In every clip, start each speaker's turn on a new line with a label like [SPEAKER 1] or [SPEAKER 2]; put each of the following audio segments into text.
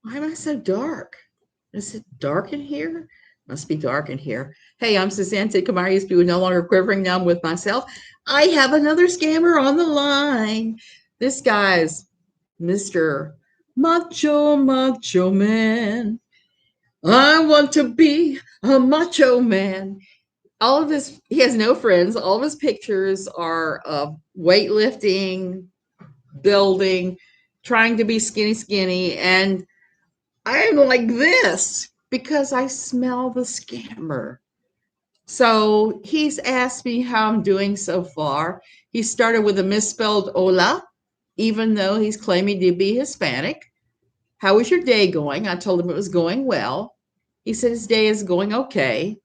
[SPEAKER 1] Why am I so dark? Is it dark in here? Must be dark in here. Hey, I'm Suzanne Kamari. Used to be no longer quivering. Now I'm with myself. I have another scammer on the line. This guy's Mr. Macho Man. I want to be a macho man. He has no friends. All of his pictures are of weightlifting, building, trying to be skinny. And I'm like this because I smell the scammer. So he's asked me how I'm doing so far. He started with a misspelled hola, even though he's claiming to be Hispanic. How was your day going? I told him it was going well. He said his day is going okay.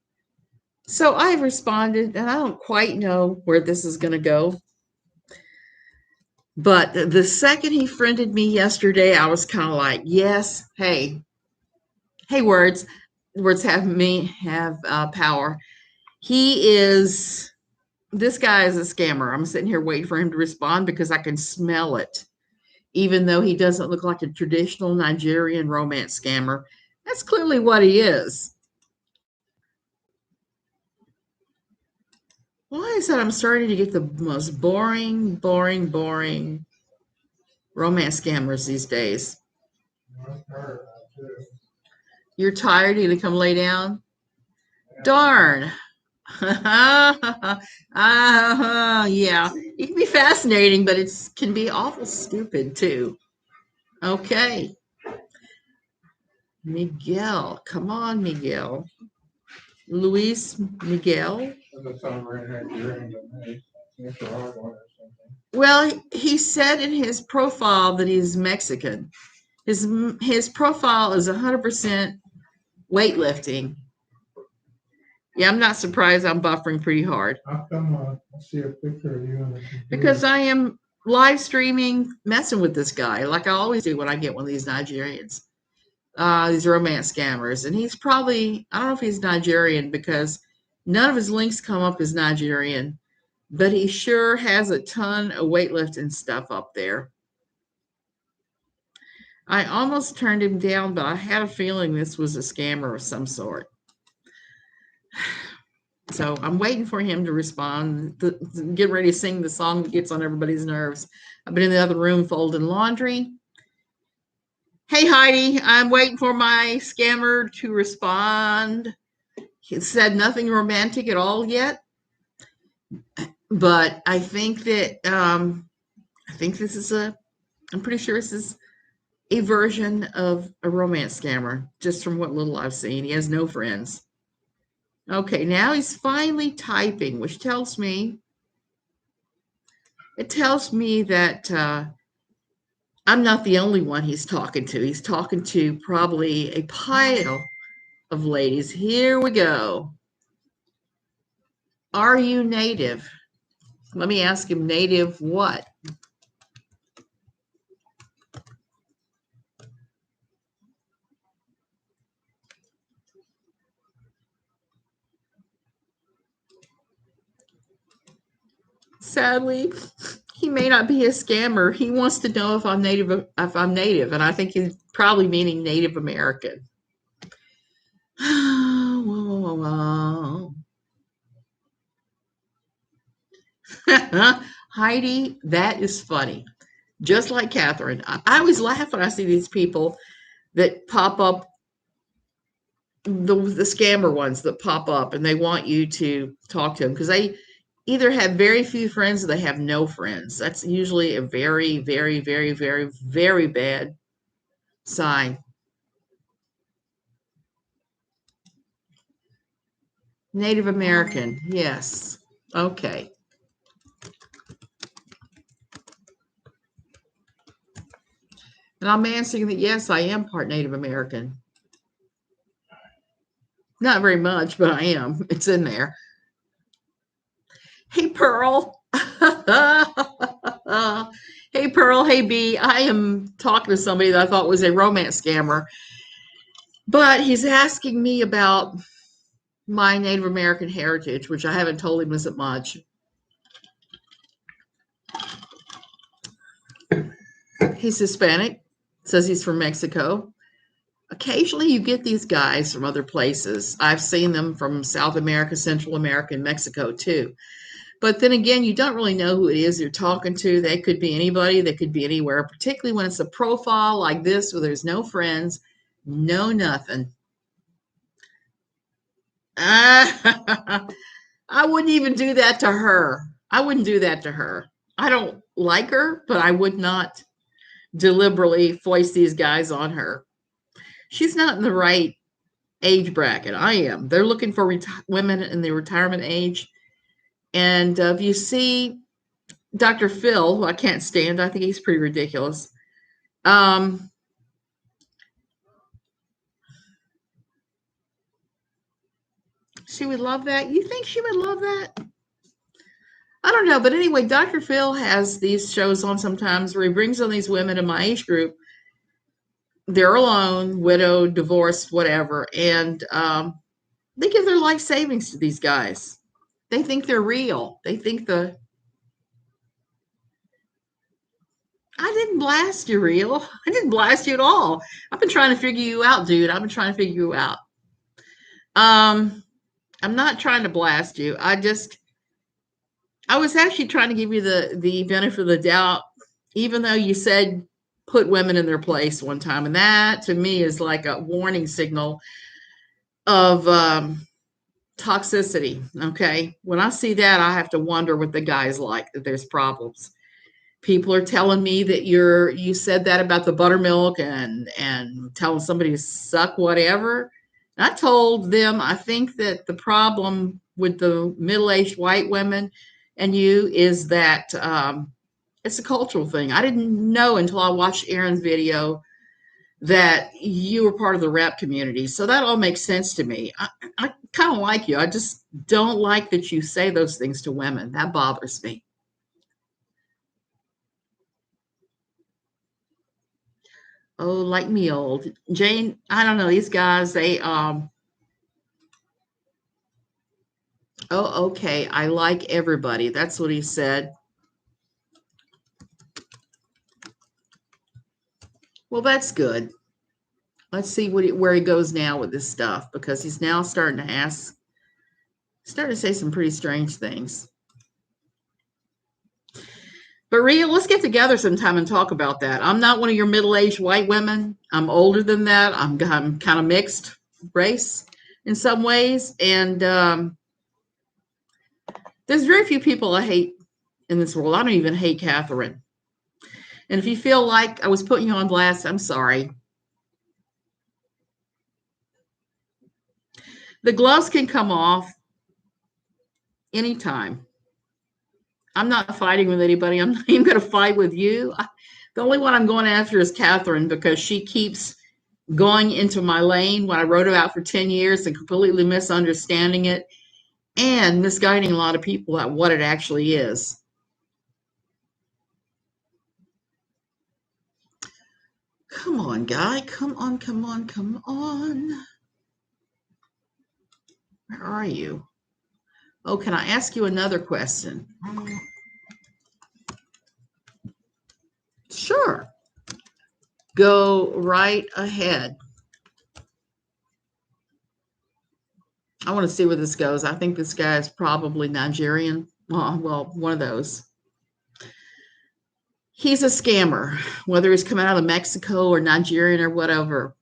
[SPEAKER 1] So I've responded, and I don't quite know where this is going to go. But the second he friended me yesterday, I was kind of like, yes, hey, words. Words have power. This guy is a scammer. I'm sitting here waiting for him to respond because I can smell it. Even though he doesn't look like a traditional Nigerian romance scammer, that's clearly what he is. Why is that I'm starting to get the most boring romance scammers these days? You're tired? You gonna come lay down? Darn. Yeah. It can be fascinating, but it can be awful stupid too. Okay. Miguel. Come on, Miguel. Luis Miguel. Well, he said in his profile that he's Mexican. His profile is 100% weightlifting. Yeah, I'm not surprised I'm buffering pretty hard. How come I see a picture of you on the computer? Because I am live streaming, messing with this guy like I always do when I get one of these Nigerians, these romance scammers. And he's probably, I don't know if he's Nigerian because none of his links come up as Nigerian, but he sure has a ton of weightlifting stuff up there. I almost turned him down, but I had a feeling this was a scammer of some sort. So I'm waiting for him to respond, get ready to sing the song that gets on everybody's nerves. I've been in the other room folding laundry. Hey, Heidi, I'm waiting for my scammer to respond. He said nothing romantic at all yet, but I think that I'm pretty sure this is a version of a romance scammer, just from what little I've seen. He has no friends. Okay, now he's finally typing, which tells me that I'm not the only one he's talking to. He's talking to probably a pile of ladies. Here we go. Are you native? Let me ask him, native what? Sadly, he may not be a scammer. He wants to know if I'm native, and I think he's probably meaning Native American. Heidi, that is funny. Just like Catherine, I always laugh when I see these people that pop up, the scammer ones that pop up, and they want you to talk to them because they either have very few friends or they have no friends. That's usually a very bad sign. Native American, yes. Okay. And I'm answering that yes, I am part Native American. Not very much, but I am. It's in there. Hey, Pearl. Hey, Pearl. Hey, B. I am talking to somebody that I thought was a romance scammer, but he's asking me about my Native American heritage, which I haven't told him isn't much. He's Hispanic, says he's from Mexico. Occasionally you get these guys from other places. I've seen them from South America, Central America, and Mexico too. But then again, you don't really know who it is you're talking to. They could be anybody, they could be anywhere, particularly when it's a profile like this where there's no friends, no nothing. I wouldn't even do that to her. I wouldn't do that to her. I don't like her, but I would not deliberately foist these guys on her. She's not in the right age bracket. I am. They're looking for women in the retirement age. And if you see Dr. Phil, who I can't stand, I think he's pretty ridiculous. Um, she would love that. You think she would love that? I don't know. But anyway, Dr. Phil has these shows on sometimes where he brings on these women in my age group. They're alone, widowed, divorced, whatever. And they give their life savings to these guys. They think they're real. They think I didn't blast you, real. I didn't blast you at all. I've been trying to figure you out, dude. I've been trying to figure you out. Um, I'm not trying to blast you. I was actually trying to give you the benefit of the doubt, even though you said put women in their place one time, and that to me is like a warning signal of toxicity. Okay, when I see that, I have to wonder what the guy's like. That there's problems. People are telling me that you said that about the buttermilk and telling somebody to suck whatever. And I told them I think that the problem with the middle-aged white women and you is that it's a cultural thing. I didn't know until I watched Aaron's video that you were part of the rap community. So that all makes sense to me. I kind of like you. I just don't like that you say those things to women. That bothers me. Oh, like me old. Jane, I don't know. These guys, oh, okay. I like everybody. That's what he said. Well, that's good. Let's see where he goes now with this stuff because he's now starting to say some pretty strange things. But Rhea, let's get together sometime and talk about that. I'm not one of your middle-aged white women. I'm older than that. I'm kind of mixed race in some ways, and there's very few people I hate in this world. I don't even hate Catherine. And if you feel like I was putting you on blast, I'm sorry. The gloves can come off anytime. I'm not fighting with anybody. I'm not even going to fight with you. The only one I'm going after is Catherine because she keeps going into my lane when I wrote about for 10 years and completely misunderstanding it and misguiding a lot of people about what it actually is. Come on, guy. Come on, come on, come on. Where are you? Oh, can I ask you another question? Sure. Go right ahead. I want to see where this goes. I think this guy is probably Nigerian. Well, one of those. He's a scammer, whether he's coming out of Mexico or Nigerian or whatever.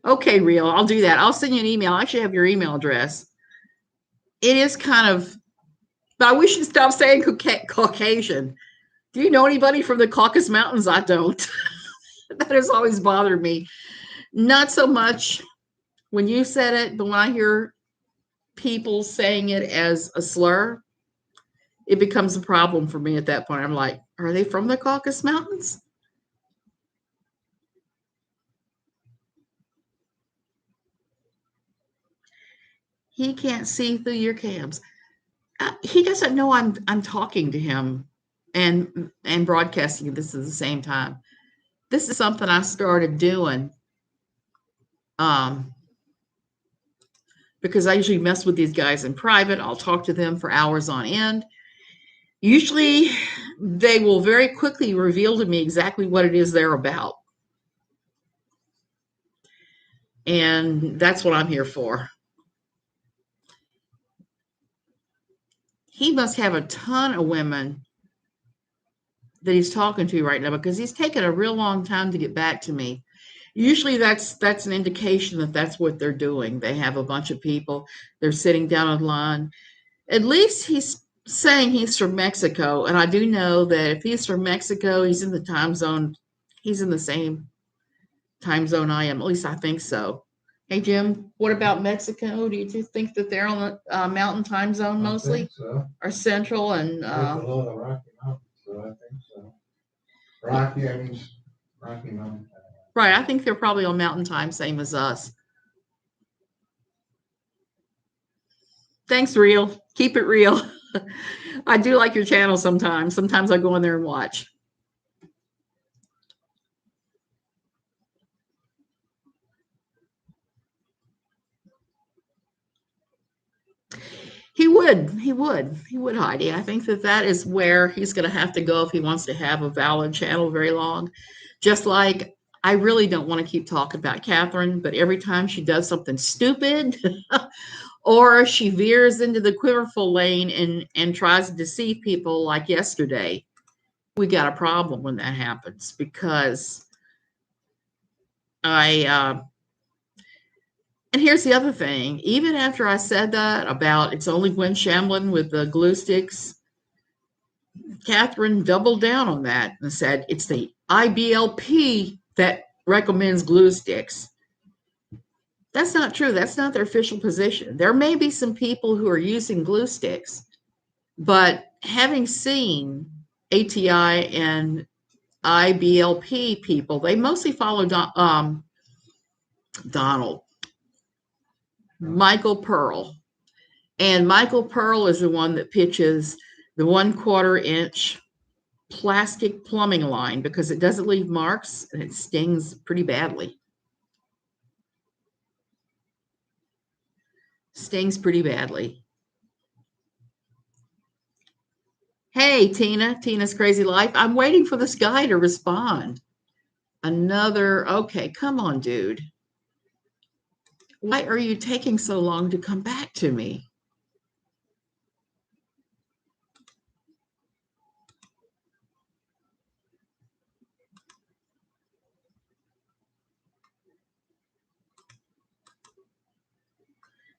[SPEAKER 1] Okay, real. I'll do that. I'll send you an email. I actually have your email address. It is kind of, but I wish you'd stop saying Caucasian. Do you know anybody from the Caucasus Mountains? I don't. That has always bothered me. Not so much when you said it, but when I hear people saying it as a slur, it becomes a problem for me at that point. I'm like, are they from the Caucasus Mountains? He can't see through your cams. He doesn't know I'm talking to him and broadcasting this at the same time. This is something I started doing um, because I usually mess with these guys in private. I'll talk to them for hours on end. Usually, they will very quickly reveal to me exactly what it is they're about. And that's what I'm here for. He must have a ton of women that he's talking to right now because he's taken a real long time to get back to me. Usually that's an indication that that's what they're doing. They have a bunch of people, they're sitting down in line. At least he's saying he's from Mexico, and I do know that if he's from Mexico, he's in the time zone. He's in the same time zone I am. At least I think so. Hey Jim, what about Mexico? Do you think that they're on the mountain time zone
[SPEAKER 2] I
[SPEAKER 1] mostly,
[SPEAKER 2] think so.
[SPEAKER 1] or central? And
[SPEAKER 2] They're below the Rocky Mountains, so I think so. Rocky, I mean Rocky Mountain.
[SPEAKER 1] right, I think they're probably on mountain time, same as us. Thanks, real. Keep it real. I do like your channel sometimes. Sometimes I go in there and watch. He would. He would. He would, Heidi. I think that that is where he's going to have to go if he wants to have a valid channel very long. Just like I really don't want to keep talking about Catherine, but every time she does something stupid or she veers into the quiverful lane and tries to deceive people like yesterday, we got a problem when that happens because I and here's the other thing. Even after I said that about it's only Gwen Shamblin with the glue sticks, Catherine doubled down on that and said it's the IBLP that recommends glue sticks. That's not true. That's not their official position. There may be some people who are using glue sticks, but having seen ATI and IBLP people, they mostly follow Donald, Michael Pearl. And Michael Pearl is the one that pitches the 1/4 inch plastic plumbing line because it doesn't leave marks and it stings pretty badly. Stings pretty badly. Hey, Tina, Tina's Crazy Life. I'm waiting for this guy to respond. Okay, come on, dude. Why are you taking so long to come back to me?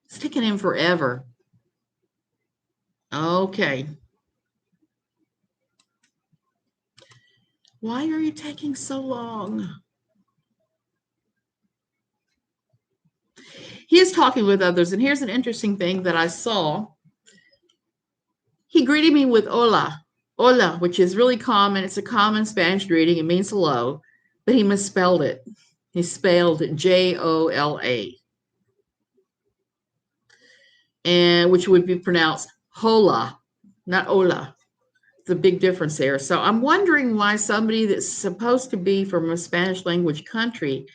[SPEAKER 1] It's taking him forever. Okay. Why are you taking so long? He is talking with others, and here's an interesting thing that I saw. He greeted me with hola, hola, which is really common. It's a common Spanish greeting. It means hello, but he misspelled it. He spelled it Jola, and which would be pronounced hola, not hola. It's a big difference there. So I'm wondering why somebody that's supposed to be from a Spanish language country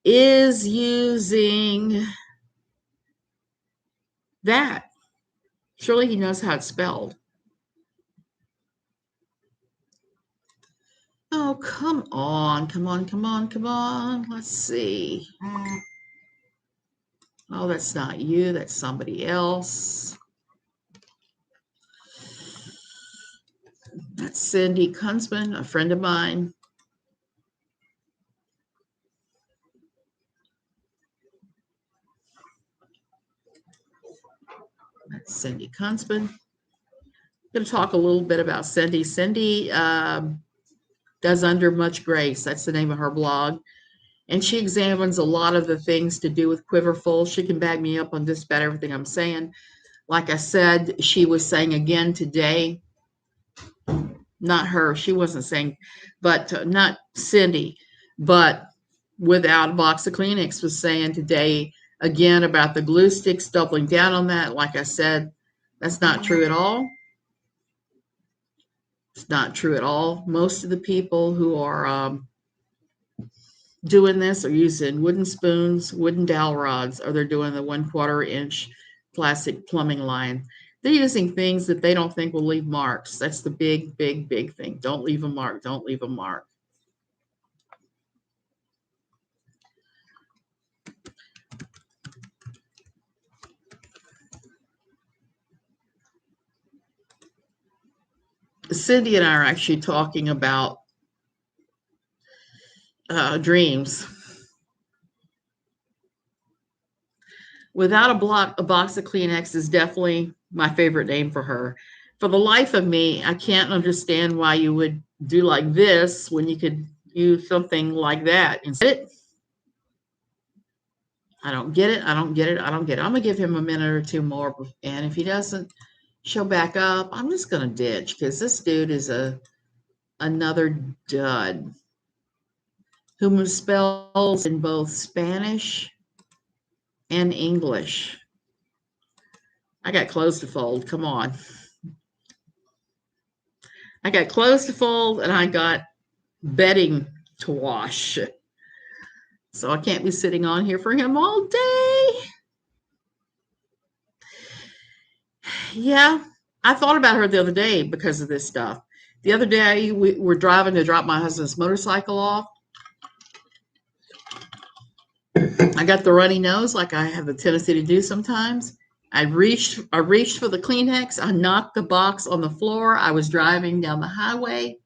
[SPEAKER 1] is using that. Surely he knows how it's spelled. Oh, come on, come on, come on, come on. Let's see. Oh, that's not you. That's somebody else. That's Cindy Kunzman, a friend of mine. That's Cindy Kunzman. I'm going to talk a little bit about Cindy. Cindy does Under Much Grace. That's the name of her blog. And she examines a lot of the things to do with Quiverful. She can back me up on just about everything I'm saying. Like I said, she was saying again today, not her, she wasn't saying, but not Cindy, but Without a Box of Kleenex was saying today again about the glue sticks, doubling down on that. Like I said, that's not true at all. It's not true at all. Most of the people who are doing this are using wooden spoons, wooden dowel rods, or they're doing the 1/4 inch plastic plumbing line. They're using things that they don't think will leave marks. That's the big, big, big thing. Don't leave a mark. Don't leave a mark. Cindy and I are actually talking about dreams. Without a box of Kleenex is definitely my favorite name for her. For the life of me, I can't understand why you would do like this when you could use something like that instead. I don't get it. I don't get it. I don't get it. I'm gonna give him a minute or two more, and if he doesn't show back up, I'm just gonna ditch because this dude is another dud who misspells in both Spanish and English. I got clothes to fold. Come on. I got clothes to fold and I got bedding to wash. So I can't be sitting on here for him all day. Yeah, I thought about her the other day because of this stuff. The other day we were driving to drop my husband's motorcycle off. I got the runny nose like I have a tendency to do sometimes. I reached for the Kleenex. I knocked the box on the floor. I was driving down the highway.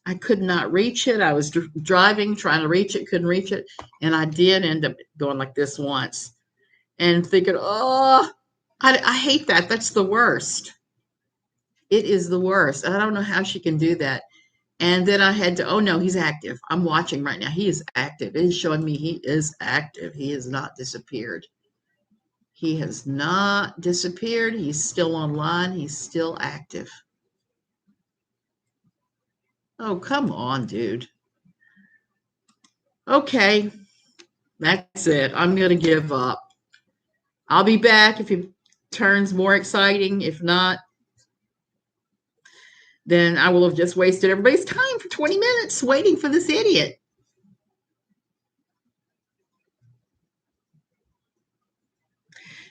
[SPEAKER 1] I could not reach it. I was driving, trying to reach it, couldn't reach it. And I did end up going like this once and thinking, oh, I hate that. That's the worst. It is the worst. I don't know how she can do that. And then I had to, oh no, he's active. I'm watching right now. He is active. It is showing me he is active. He has not disappeared. He has not disappeared. He's still online. He's still active. Oh, come on, dude. Okay, that's it. I'm going to give up. I'll be back if it turns more exciting. If not, then I will have just wasted everybody's time for 20 minutes waiting for this idiot.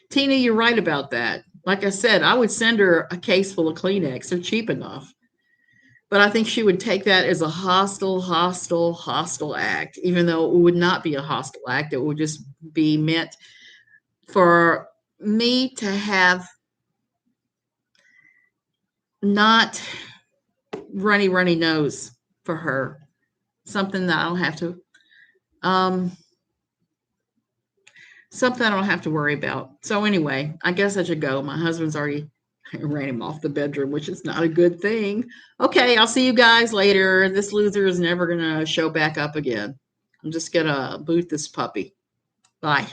[SPEAKER 1] Tina, you're right about that. Like I said, I would send her a case full of Kleenex. They're cheap enough. But I think she would take that as a hostile act, even though it would not be a hostile act. It would just be meant for me to have not runny nose for her. Something that I don't have to um something I don't have to worry about. So anyway, I guess I should go. My husband's already ran him off the bedroom, which is not a good thing. Okay, I'll see you guys later. This loser is never gonna show back up again. I'm just gonna boot this puppy. Bye.